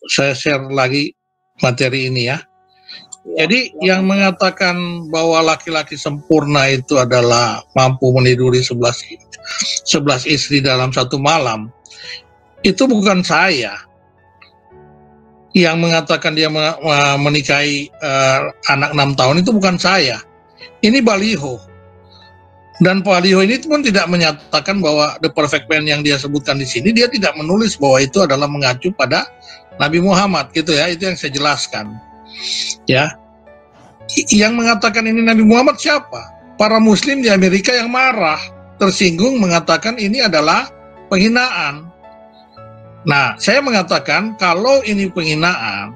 saya share lagi materi ini ya. Jadi yang mengatakan bahwa laki-laki sempurna itu adalah mampu meniduri 11 istri dalam satu malam, itu bukan saya. Yang mengatakan dia menikahi anak 6 tahun itu bukan saya. Ini baliho. Dan baliho ini pun tidak menyatakan bahwa the perfect man yang dia sebutkan di sini, dia tidak menulis bahwa itu adalah mengacu pada Nabi Muhammad gitu ya. Itu yang saya jelaskan. Ya. Yang mengatakan ini Nabi Muhammad siapa? Para muslim di Amerika yang marah, tersinggung, mengatakan ini adalah penghinaan. Nah, saya mengatakan kalau ini penghinaan,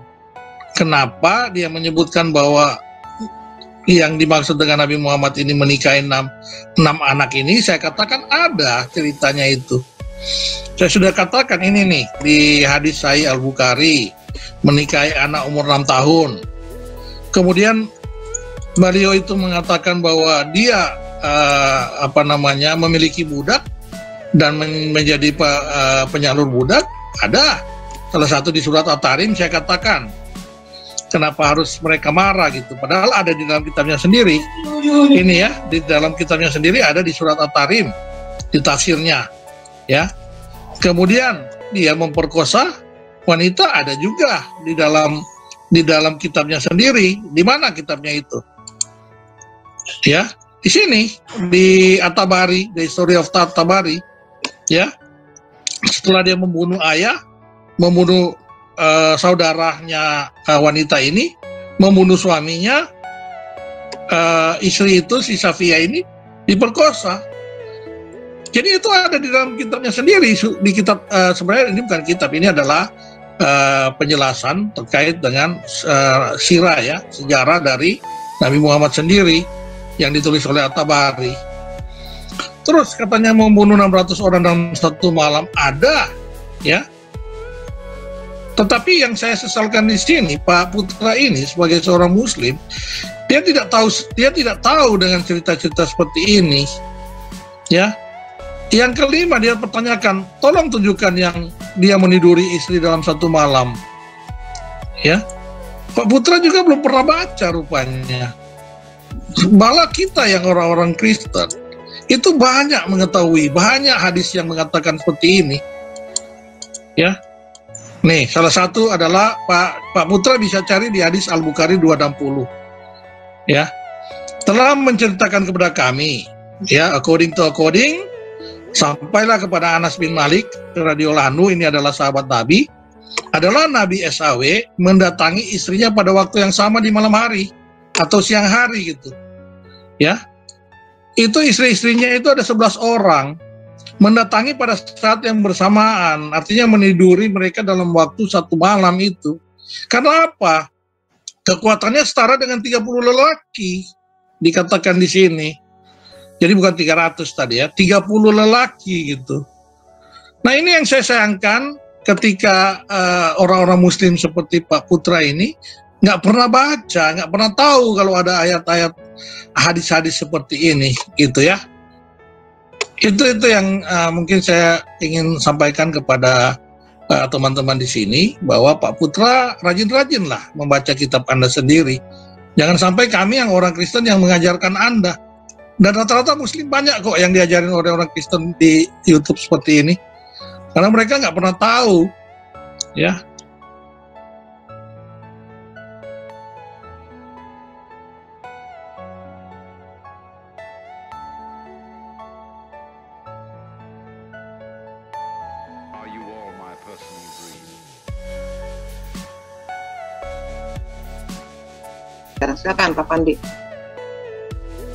kenapa dia menyebutkan bahwa yang dimaksud dengan Nabi Muhammad ini menikahi 6 anak ini? Saya katakan ada ceritanya itu. Saya sudah katakan ini nih di hadis Sahih Al-Bukhari, menikahi anak umur 6 tahun. Kemudian beliau itu mengatakan bahwa dia memiliki budak dan menjadi penyalur budak. Ada salah satu di surat At-Tahrim. Saya katakan kenapa harus mereka marah gitu, padahal ada di dalam kitabnya sendiri. Ini ya, di dalam kitabnya sendiri ada di surat At-Tahrim, di tafsirnya ya. Kemudian dia memperkosa wanita, ada juga di dalam kitabnya sendiri. Di mana kitabnya itu? Ya, di sini di At-Tabari, The Story of At-Tabari, ya. Setelah dia membunuh ayah, membunuh saudaranya wanita ini, membunuh suaminya, istri itu si Safia ini diperkosa. Jadi itu ada di dalam kitabnya sendiri. Di kitab sebenarnya ini bukan kitab, ini adalah penjelasan terkait dengan sirah ya, sejarah dari Nabi Muhammad sendiri yang ditulis oleh At-Tabari. Terus katanya membunuh 600 orang dalam satu malam, ada ya. Tetapi yang saya sesalkan di sini, Pak Putra ini sebagai seorang muslim, dia tidak tahu dengan cerita-cerita seperti ini. Ya. Yang kelima, dia pertanyakan, tolong tunjukkan yang dia meniduri istri dalam satu malam. Ya. Pak Putra juga belum pernah baca rupanya. Malah kita yang orang-orang Kristen itu banyak mengetahui, banyak hadis yang mengatakan seperti ini. Ya. Nih, salah satu adalah Pak Putra bisa cari di hadis Al-Bukhari 260. Ya. Telah menceritakan kepada kami, ya, according, sampailah kepada Anas bin Malik radhiyallahu anhu, ini adalah sahabat Nabi, adalah Nabi SAW mendatangi istrinya pada waktu yang sama di malam hari atau siang hari gitu. Ya. Itu istri-istrinya itu ada 11 orang, mendatangi pada saat yang bersamaan, artinya meniduri mereka dalam waktu satu malam itu. Karena apa? Kekuatannya setara dengan 30 lelaki, dikatakan di sini. Jadi bukan 300 tadi ya, 30 lelaki gitu. Nah ini yang saya sayangkan ketika orang-orang muslim seperti Pak Putra ini nggak pernah baca, nggak pernah tahu kalau ada ayat-ayat hadis-hadis seperti ini gitu ya. Itu yang mungkin saya ingin sampaikan kepada teman-teman di sini, bahwa Pak Putra rajin-rajinlah membaca kitab Anda sendiri. Jangan sampai kami yang orang Kristen yang mengajarkan Anda. Dan rata-rata muslim banyak kok yang diajarin oleh orang Kristen di YouTube seperti ini. Karena mereka nggak pernah tahu, ya. Silakan Pak Pandi.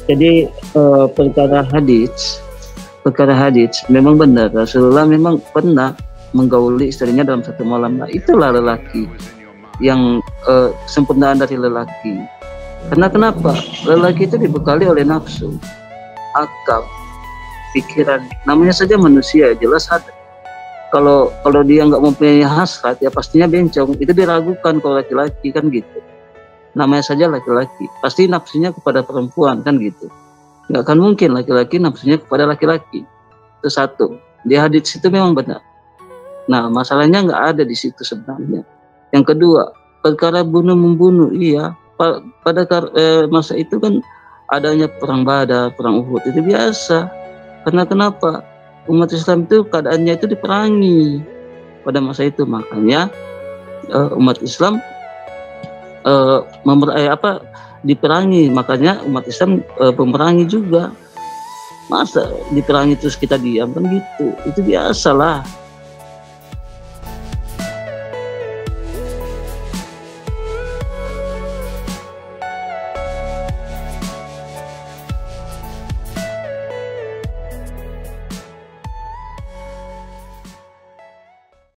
Jadi perkara hadis memang benar, Rasulullah memang pernah menggauli istrinya dalam satu malam. Nah, itulah lelaki yang sempurnaan dari lelaki. Karena kenapa? Lelaki itu dibekali oleh nafsu, akal, pikiran. Namanya saja manusia, jelas ada. Kalau dia nggak mempunyai hasrat, ya pastinya bencong. Itu diragukan kalau laki-laki kan gitu. Namanya saja laki-laki, pasti nafsunya kepada perempuan kan gitu. Nggak akan mungkin laki-laki nafsunya kepada laki-laki. Itu satu. Di hadits itu memang benar. Nah, masalahnya nggak ada di situ sebenarnya. Yang kedua, perkara bunuh membunuh, iya. Pada masa itu kan adanya perang Badar, perang Uhud, itu biasa. Karena kenapa? Umat Islam itu keadaannya itu diperangi pada masa itu, makanya umat Islam diperangi, makanya umat Islam pemerangi juga. Masa diperangi terus kita diam, kan gitu? Itu biasalah.